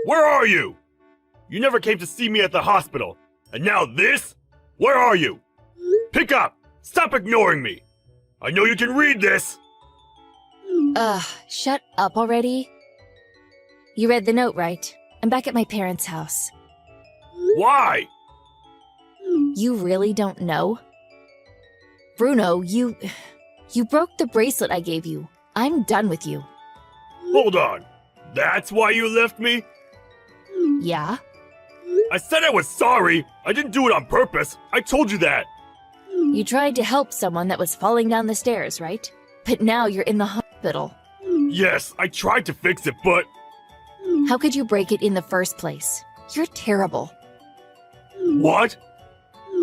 Where are you? You never came to see me at the hospital. And now this? Where are you? Pick up! Stop ignoring me! I know you can read this! Shut up already. You read the note, right? I'm back at my parents' house. Why? You really don't know? Bruno, you broke the bracelet I gave you. I'm done with you. Hold on. That's why you left me? Yeah? I said I was sorry. I didn't do it on purpose. I told you that. You tried to help someone that was falling down the stairs, right? But now you're in the hospital. Yes, I tried to fix it, but... How could you break it in the first place? You're terrible. What?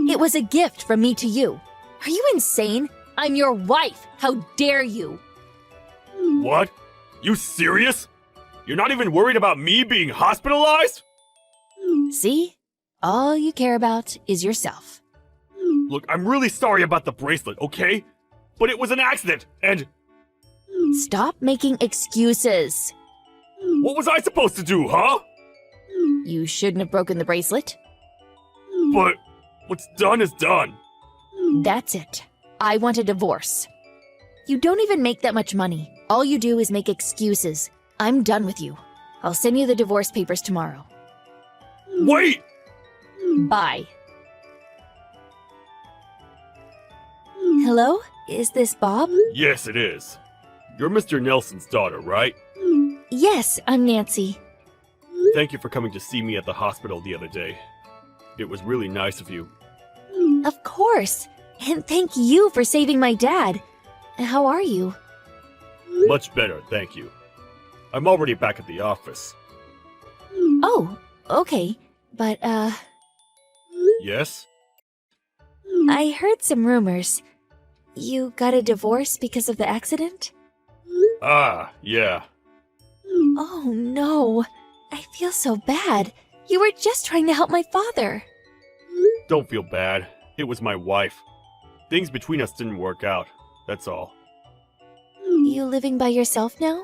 It was a gift from me to you. Are you insane? I'm your wife. How dare you? What? You serious? You're not even worried about me being hospitalized? See? All you care about is yourself. Look, I'm really sorry about the bracelet, okay? But it was an accident, and Stop making excuses. what was I supposed to do, huh? You shouldn't have broken the bracelet. But what's done is done. That's it. I want a divorce. You don't even make that much money. All you do is make excuses. I'm done with you. I'll send you the divorce papers tomorrow. Wait! Bye. Hello? Is this Bob? Yes, it is. You're Mr. Nelson's daughter, right? Yes, I'm Nancy. Thank you for coming to see me at the hospital the other day. It was really nice of you. Of course. And thank you for saving my dad. How are you? Much better, thank you. I'm already back at the office. Oh, okay. But, Yes? I heard some rumors. You got a divorce because of the accident? Ah, yeah. Oh no. I feel so bad. You were just trying to help my father. Don't feel bad. It was my wife. Things between us didn't work out, that's all. You living by yourself now?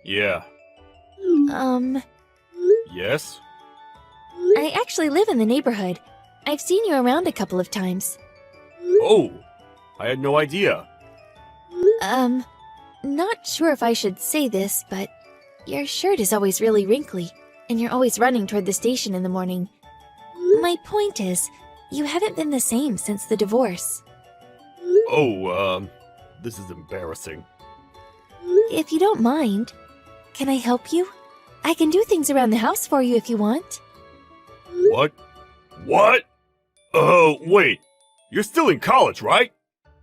Yeah. Yes? I actually live in the neighborhood. I've seen you around a couple of times. Oh, I had no idea. Not sure if I should say this, but your shirt is always really wrinkly, and you're always running toward the station in the morning. My point is, you haven't been the same since the divorce. Oh, this is embarrassing. If you don't mind, can I help you? I can do things around the house for you if you want. What? What? Oh, wait. You're still in college, right?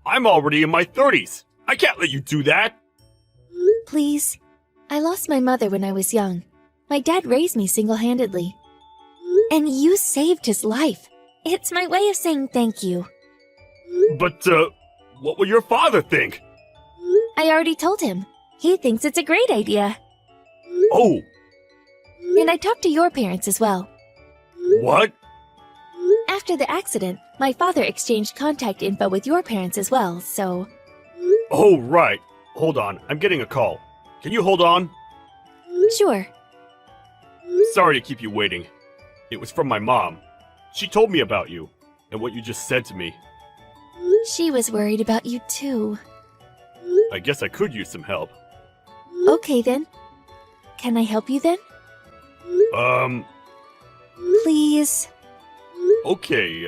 I'm already in my 30s. I can't let you do that. Please. I lost my mother when I was young. My dad raised me single-handedly. And you saved his life. It's my way of saying thank you. But, what will your father think? I already told him. He thinks it's a great idea. Oh, And I talked to your parents as well. what? After the accident, my father exchanged contact info with your parents as well, so... Oh, right. Hold on, I'm getting a call. Can you hold on? Sure. Sorry to keep you waiting. It was from my mom. She told me about you, and what you just said to me. She was worried about you too. I guess I could use some help. Okay then. Can I help you then? Please. Okay,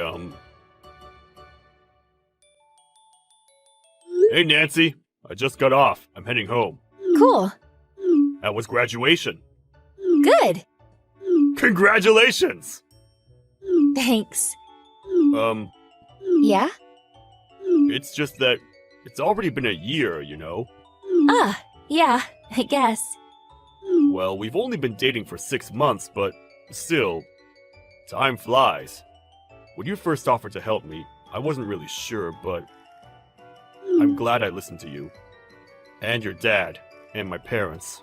Hey, Nancy. I just got off. I'm heading home. Cool. That was graduation. Good. Congratulations! Thanks. It's Yeah? just that it's already been a year, you know? Ah, yeah, I guess. Well, we've only been dating for 6 months, but still, time flies. When you first offered to help me, I wasn't really sure, but I'm glad I listened to you. And your dad, and my parents.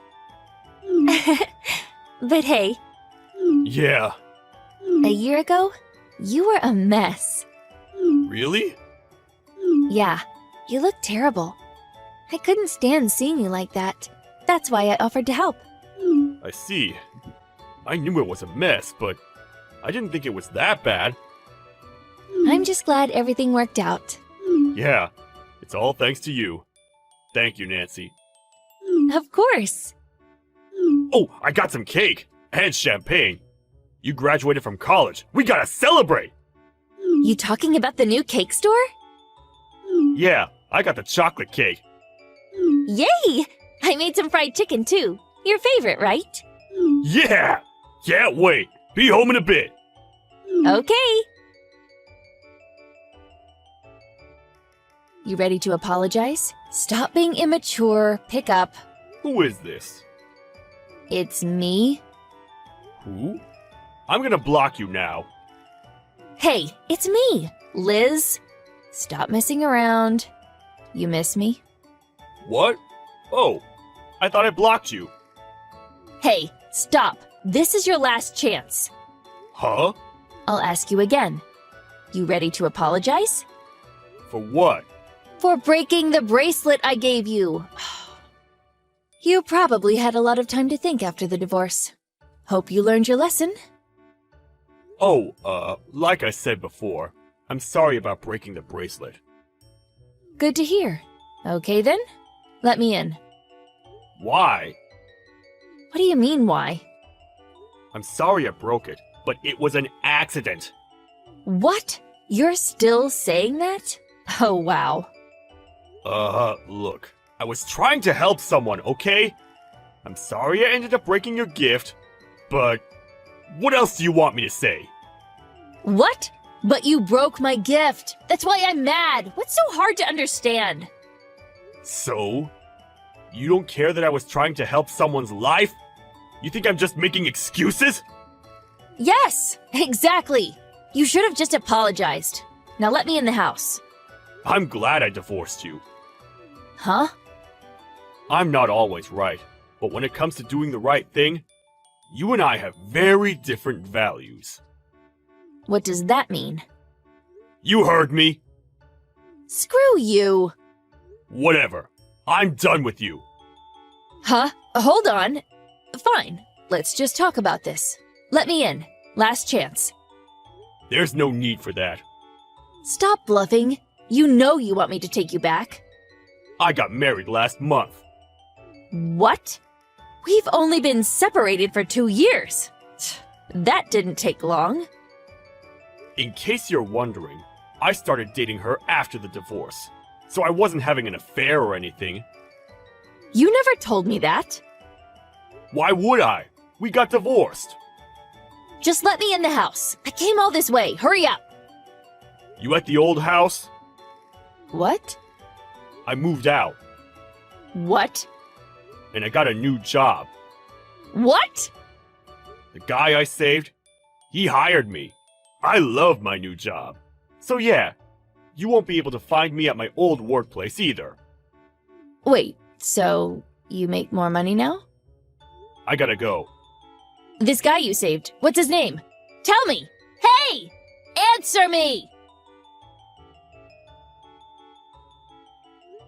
But hey, Yeah. a year ago, you were a mess. Really? Yeah, you look terrible. I couldn't stand seeing you like that. That's why I offered to help. I see. I knew it was a mess, but I didn't think it was that bad. I'm just glad everything worked out. Yeah, it's all thanks to you. Thank you, Nancy. Of course. Oh, I got some cake and champagne. You graduated from college. We gotta celebrate! You talking about the new cake store? Yeah, I got the chocolate cake. Yay! I made some fried chicken too. Your favorite, right? Yeah! Can't wait. Be home in a bit. Okay. You ready to apologize? Stop being immature. Pick up. Who is this? It's me. Who? I'm gonna block you now. Hey, it's me, Liz. Stop messing around. You miss me? What? Oh, I thought I blocked you. Hey, stop. This is your last chance. Huh? I'll ask you again. You ready to apologize? For what? For breaking the bracelet I gave you. You probably had a lot of time to think after the divorce. Hope you learned your lesson. Oh, like I said before, I'm sorry about breaking the bracelet. Good to hear. Okay then, let me in. Why? What do you mean, why? I'm sorry I broke it, but it was an accident. What? You're still saying that? Oh, wow. Look, I was trying to help someone, okay? I'm sorry I ended up breaking your gift, but what else do you want me to say? What? But you broke my gift. That's why I'm mad. What's so hard to understand? So? You don't care that I was trying to help someone's life? You think I'm just making excuses? Yes, exactly. You should have just apologized. Now let me in the house. I'm glad I divorced you. Huh? I'm not always right, but when it comes to doing the right thing, you and I have very different values. What does that mean? You heard me. Screw you. Whatever. I'm done with you. Huh? Hold on. Fine. Let's just talk about this. Let me in. Last chance. There's no need for that. Stop bluffing. You know you want me to take you back. I got married last month. What? We've only been separated for 2 years. That didn't take long. In case you're wondering, I started dating her after the divorce, so I wasn't having an affair or anything. You never told me that. Why would I? We got divorced. Just let me in the house. I came all this way. Hurry up. You at the old house? What? I moved out, What? and I got a new job. What? The guy I saved, he hired me. I love my new job. So yeah, you won't be able to find me at my old workplace either. Wait, so you make more money now? I gotta go. This guy you saved, what's his name? Tell me! Hey! Answer me!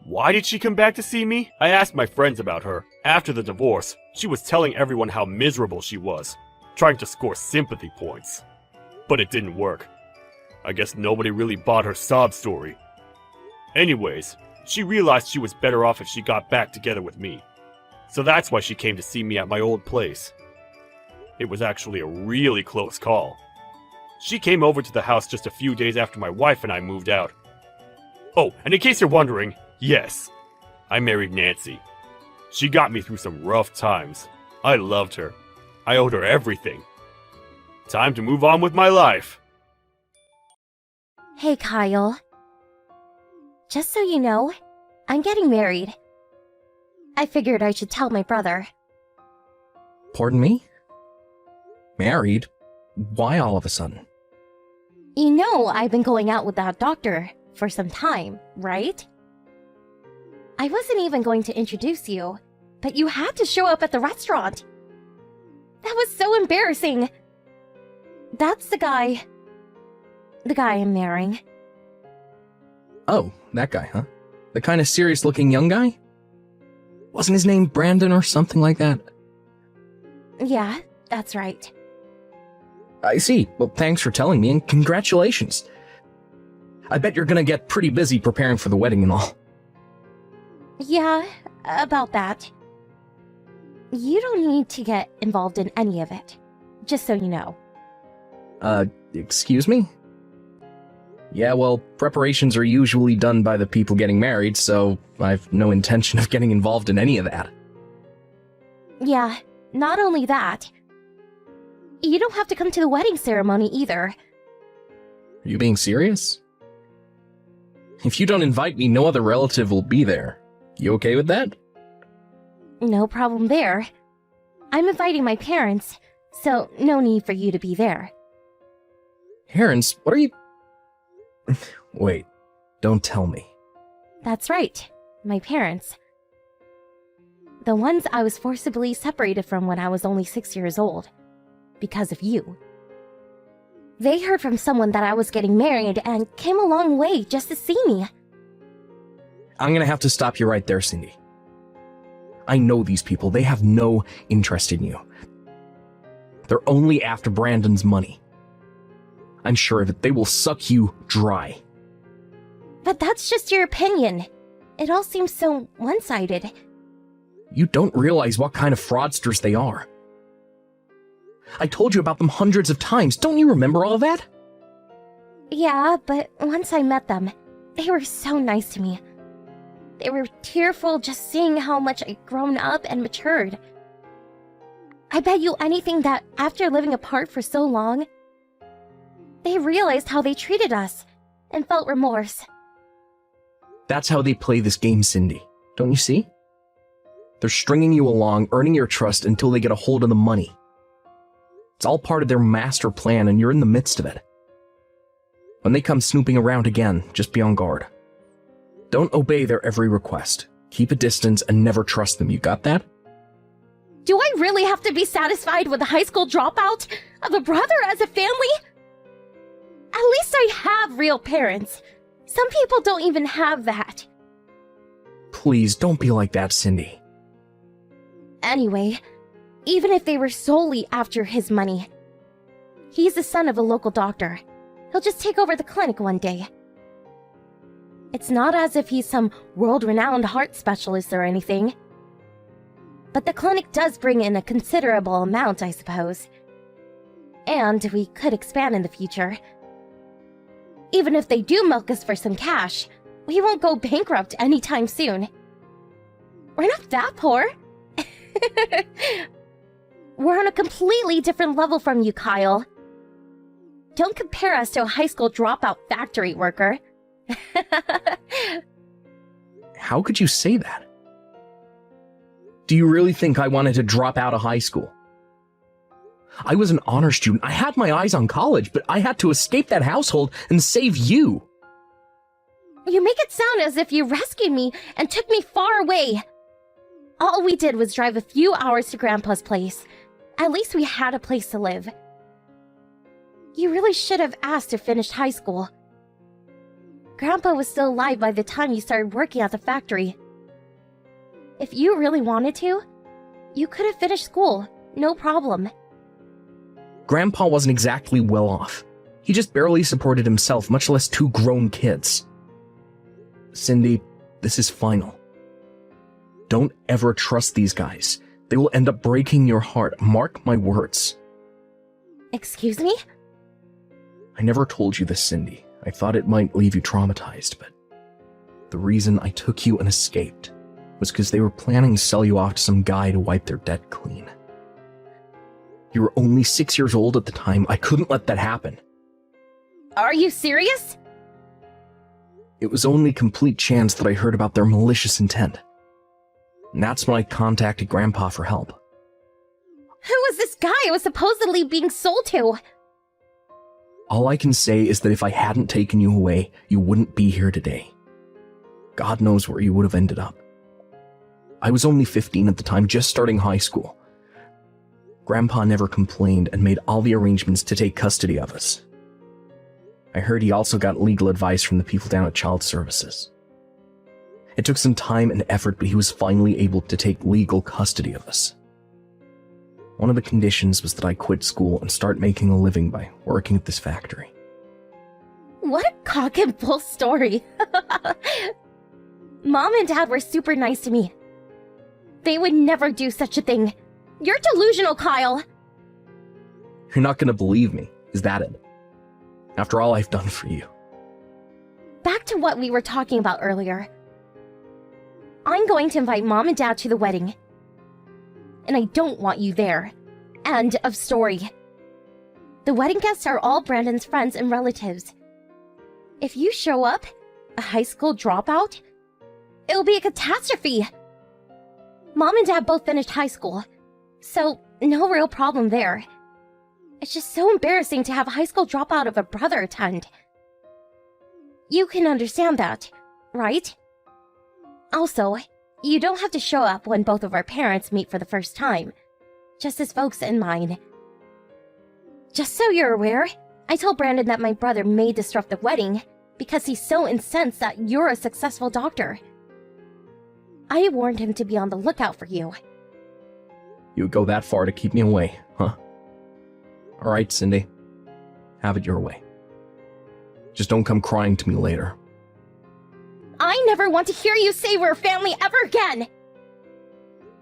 Why did she come back to see me? I asked my friends about her. After the divorce, she was telling everyone how miserable she was, trying to score sympathy points. But it didn't work. I guess nobody really bought her sob story. Anyways, she realized she was better off if she got back together with me. So that's why she came to see me at my old place. It was actually a really close call. She came over to the house just a few days after my wife and I moved out. Oh, and in case you're wondering, yes, I married Nancy. She got me through some rough times. I loved her. I owed her everything. Time to move on with my life. Hey, Kyle. Just so you know, I'm getting married. I figured I should tell my brother. Pardon me? Married? Why all of a sudden? You know I've been going out with that doctor for some time, right? I wasn't even going to introduce you, but you had to show up at the restaurant. That was so embarrassing. That's the guy I'm marrying. Oh, that guy, huh? The kind of serious-looking young guy? Wasn't his name Brandon or something like that? Yeah, That's right. I see. Well, thanks for telling me, and congratulations. I bet you're gonna get pretty busy preparing for the wedding and all. Yeah, about that. You don't need to get involved in any of it, just so you know. Excuse me? Yeah, well, preparations are usually done by the people getting married, so I've no intention of getting involved in any of that. Yeah, not only that. You don't have to come to the wedding ceremony either. Are you being serious? If you don't invite me, no other relative will be there. You okay with that? No problem there. I'm inviting my parents, so no need for you to be there. Parents, what are you... Wait, don't tell me. That's right, my parents. The ones I was forcibly separated from when I was only 6 years old. Because of you. They heard from someone that I was getting married and came a long way just to see me. I'm gonna have to stop you right there, Cindy. I know these people. They have no interest in you. They're only after Brandon's money. I'm sure that they will suck you dry. But that's just your opinion. It all seems so one-sided. You don't realize what kind of fraudsters they are. I told you about them hundreds of times. Don't you remember all of that? Yeah, but once I met them, they were so nice to me. They were tearful just seeing how much I'd grown up and matured. I bet you anything that after living apart for so long, they realized how they treated us and felt remorse. That's how they play this game, Cindy. Don't you see? They're stringing you along, earning your trust until they get a hold of the money. It's all part of their master plan, and you're in the midst of it. When they come snooping around again, just be on guard. Don't obey their every request. Keep a distance and never trust them. You got that? Do I really have to be satisfied with a high school dropout of a brother as a family? At least I have real parents. Some people don't even have that. Please, don't be like that, Cindy. Anyway, even if they were solely after his money, he's the son of a local doctor. He'll just take over the clinic one day. It's not as if he's some world-renowned heart specialist or anything. But the clinic does bring in a considerable amount, I suppose. And we could expand in the future. Even if they do milk us for some cash, we won't go bankrupt anytime soon. We're not that poor. We're on a completely different level from you, Kyle. Don't compare us to a high school dropout factory worker. How could you say that? Do you really think I wanted to drop out of high school? I was an honor student. I had my eyes on college, but I had to escape that household and save you. You make it sound as if you rescued me and took me far away. All we did was drive a few hours to Grandpa's place. At least we had a place to live. You really should have asked to finish high school. Grandpa was still alive by the time you started working at the factory. If you really wanted to, you could have finished school, no problem. Grandpa wasn't exactly well off. He just barely supported himself, much less two grown kids. Cindy, this is final. Don't ever trust these guys. They will end up breaking your heart. Mark my words. Excuse me? I never told you this, Cindy. I thought it might leave you traumatized, but the reason I took you and escaped was because they were planning to sell you off to some guy to wipe their debt clean. You were only 6 years old at the time. I couldn't let that happen. Are you serious? It was only complete chance that I heard about their malicious intent. And that's when I contacted Grandpa for help. Who was this guy I was supposedly being sold to? All I can say is that if I hadn't taken you away, you wouldn't be here today. God knows where you would have ended up. I was only 15 at the time, just starting high school. Grandpa never complained and made all the arrangements to take custody of us. I heard he also got legal advice from the people down at Child Services. It took some time and effort, but he was finally able to take legal custody of us. One of the conditions was that I quit school and start making a living by working at this factory. What a cock and bull story. Mom and Dad were super nice to me. They would never do such a thing. You're delusional, Kyle. You're not gonna believe me, is that it? After all I've done for you. Back to what we were talking about earlier. I'm going to invite Mom and Dad to the wedding. And I don't want you there. End of story. The wedding guests are all Brandon's friends and relatives. If you show up, a high school dropout, it'll be a catastrophe. Mom and Dad both finished high school, so no real problem there. It's just so embarrassing to have a high school dropout of a brother attend. You can understand that, right? Also, you don't have to show up when both of our parents meet for the first time, just as folks in mine. Just so you're aware, I told Brandon that my brother may disrupt the wedding because he's so incensed that you're a successful doctor. I warned him to be on the lookout for you. You would go that far to keep me away, huh? Alright, Cindy. Have it your way. Just don't come crying to me later. I never want to hear you say we're family ever again!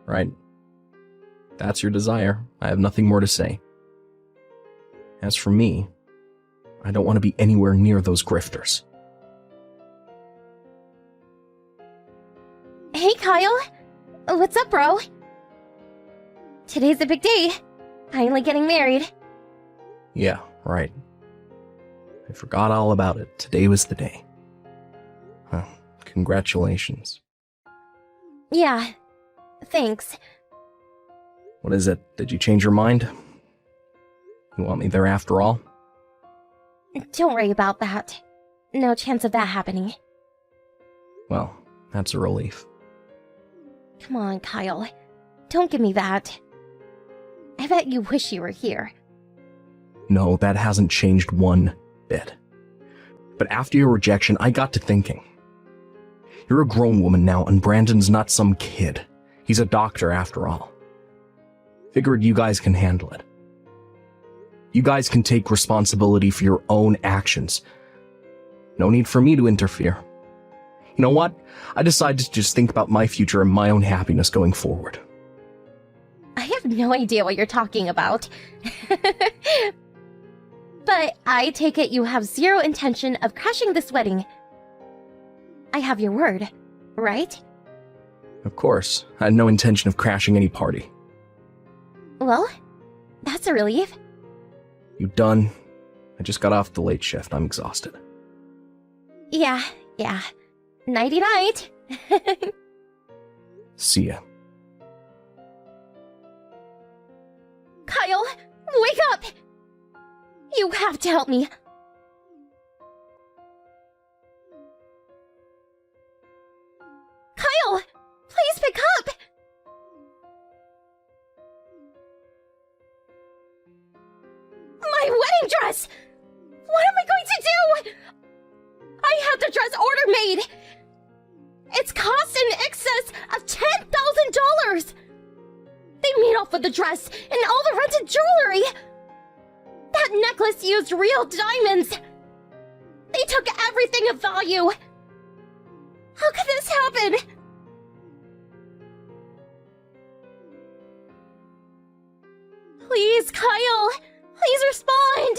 Right. That's your desire. I have nothing more to say. As for me, I don't want to be anywhere near those grifters. Hey, Kyle. What's up, bro? Today's a big day. Finally getting married. Yeah, right. I forgot all about it. Today was the day. Huh. Congratulations. Yeah, thanks. What is it? Did you change your mind? You want me there after all? Don't worry about that. No chance of that happening. Well, that's a relief. Come on, Kyle. Don't give me that. I bet you wish you were here. No, that hasn't changed one bit. But after your rejection, I got to thinking. You're a grown woman now, and Brandon's not some kid. He's a doctor after all. Figured you guys can handle it. You guys can take responsibility for your own actions. No need for me to interfere. You know what? I decided to just think about my future and my own happiness going forward. I have no idea what you're talking about. But I take it you have zero intention of crashing this wedding. I have your word, right? Of course, I had no intention of crashing any party. Well, that's a relief. You done? I just got off the late shift. I'm exhausted. Yeah. Nighty-night. See ya. Kyle, wake up! You have to help me. Kyle, please pick up! My wedding dress! What am I going to do? I had the dress order made! It's cost in excess of $10,000! They made off with the dress and all the rented jewelry! That necklace used real diamonds! They took everything of value! How could this happen? Please, Kyle! Please respond!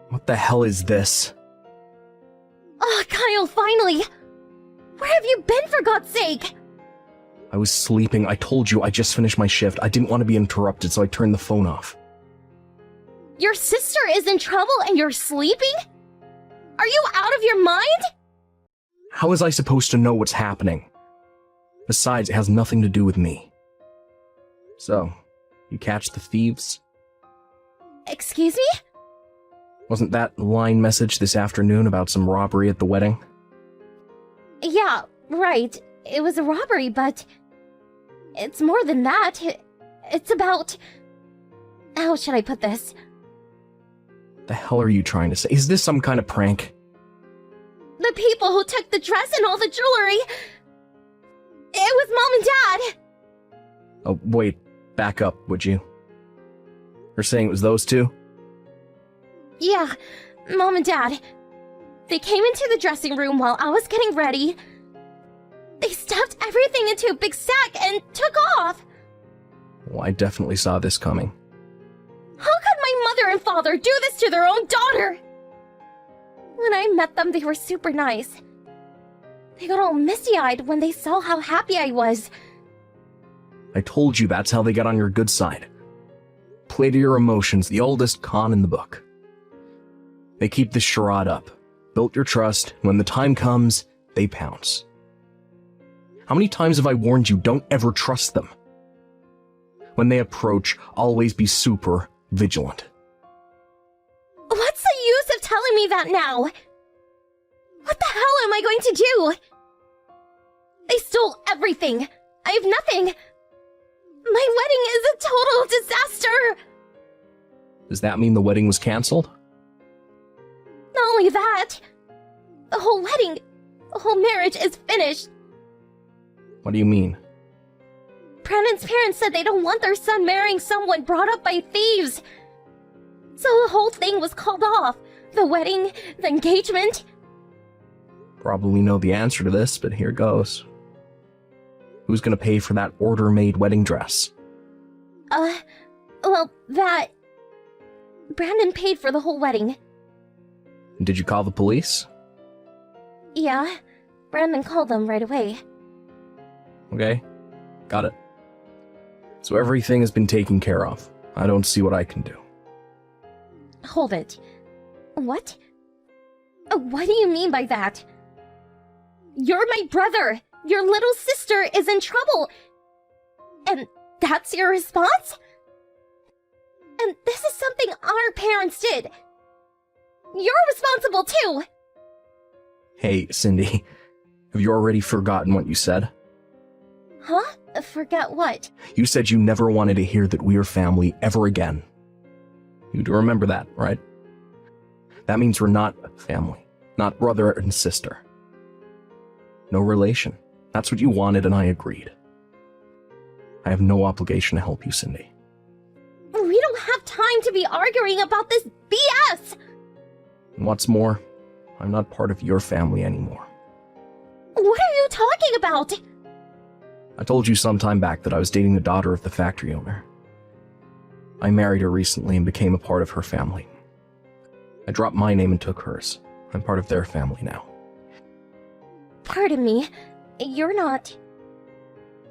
What the hell is this? Oh, Kyle, finally! Where have you been, for God's sake? I was sleeping. I told you I just finished my shift. I didn't want to be interrupted, so I turned the phone off. Your sister is in trouble and you're sleeping? Are you out of your mind? How was I supposed to know what's happening? Besides, it has nothing to do with me. So, you catch the thieves? Excuse me? Wasn't that line message this afternoon about some robbery at the wedding? Yeah, right. It was a robbery, but it's more than that. It's about... How should I put this? The hell are you trying to say? Is this some kind of prank? The people who took the dress and all the jewelry... was Mom and Dad! Oh, wait, back up, would you? You're saying it was those two? Yeah, Mom and Dad. They came into the dressing room while I was getting ready. They stuffed everything into a big sack and took off. Well, I definitely saw this coming. How could my mother and father do this to their own daughter? When I met them, they were super nice. They got all misty-eyed when they saw how happy I was. I told you that's how they got on your good side. Play to your emotions, the oldest con in the book. They keep the charade up, built your trust, and when the time comes, they pounce. How many times have I warned you, don't ever trust them? When they approach, always be super vigilant. What's the use of telling me that now? What the hell am I going to do? They stole everything. I have nothing. My wedding is a total disaster. Does that mean the wedding was canceled? Not only that, the whole wedding, the whole marriage is finished. What do you mean? Brandon's parents said they don't want their son marrying someone brought up by thieves. So the whole thing was called off. The wedding, the engagement. Probably know the answer to this, but here goes. Who's gonna pay for that order-made wedding dress? Well, that... Brandon paid for the whole wedding. Did you call the police? Yeah, Brandon called them right away. Okay, got it. So everything has been taken care of. I don't see what I can do. Hold it. What? What do you mean by that? You're my brother! Your little sister is in trouble! And that's your response? And this is something our parents did. You're responsible too! Hey, Cindy, have you already forgotten what you said? Huh? Forget what? You said you never wanted to hear that we are family ever again. You do remember that, right? That means we're not family, not brother and sister. No relation. That's what you wanted and I agreed. I have no obligation to help you, Cindy. We don't have time to be arguing about this BS! And what's more, I'm not part of your family anymore. What are you talking about? I told you some time back that I was dating the daughter of the factory owner. I married her recently and became a part of her family. I dropped my name and took hers. I'm part of their family now. Pardon me, you're not...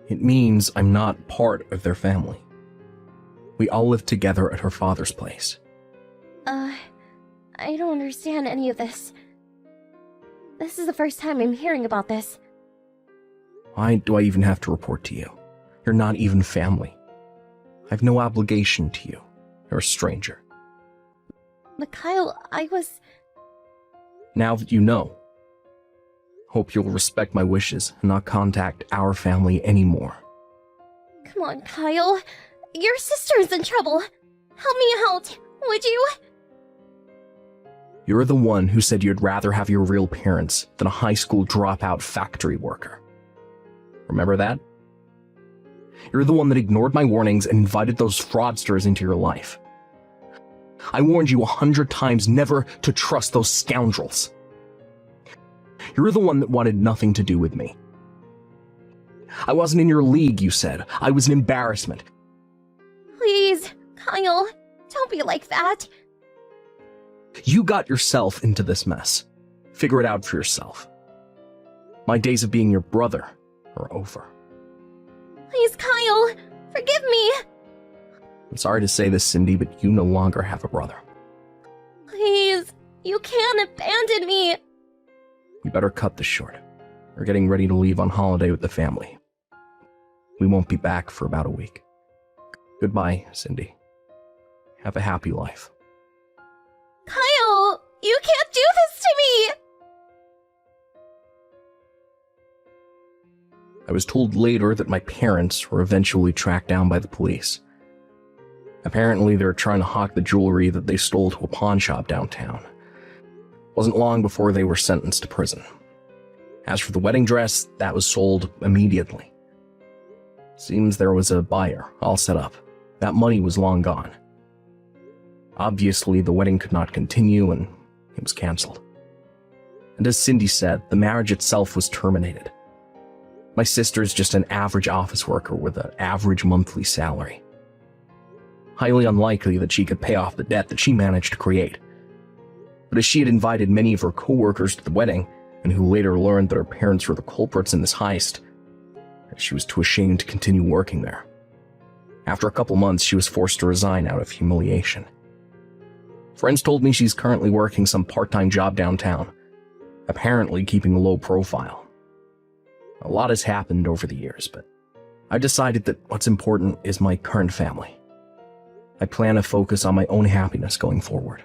It means I'm not part of their family. We all live together at her father's place. I don't understand any of this. This is the first time I'm hearing about this. Why do I even have to report to you? You're not even family. I have no obligation to you. You're a stranger. But Kyle, I was... Now that you know, hope you'll respect my wishes and not contact our family anymore. Come on, Kyle. Your sister's in trouble. Help me out, would you? You're the one who said you'd rather have your real parents than a high school dropout factory worker. Remember that? You're the one that ignored my warnings and invited those fraudsters into your life. I warned you 100 times never to trust those scoundrels. You're the one that wanted nothing to do with me. I wasn't in your league, you said. I was an embarrassment. Please, Kyle, don't be like that. You got yourself into this mess. Figure it out for yourself. My days of being your brother are over. Please, Kyle, forgive me. I'm sorry to say this, Cindy, but you no longer have a brother. Please, you can't abandon me. We better cut this short. We're getting ready to leave on holiday with the family. We won't be back for about a week. Goodbye, Cindy. Have a happy life. Kyle, you can't do this to me! I was told later that my parents were eventually tracked down by the police. Apparently, they were trying to hawk the jewelry that they stole to a pawn shop downtown. Wasn't long before they were sentenced to prison. As for the wedding dress, that was sold immediately. Seems there was a buyer, all set up. That money was long gone. Obviously, the wedding could not continue and it was cancelled. And as Cindy said, the marriage itself was terminated. My sister's just an average office worker with an average monthly salary. Highly unlikely that she could pay off the debt that she managed to create. But as she had invited many of her co-workers to the wedding, and who later learned that her parents were the culprits in this heist, she was too ashamed to continue working there. After a couple months, she was forced to resign out of humiliation. Friends told me she's currently working some part-time job downtown, apparently keeping a low profile. A lot has happened over the years, but I decided that what's important is my current family. I plan to focus on my own happiness going forward.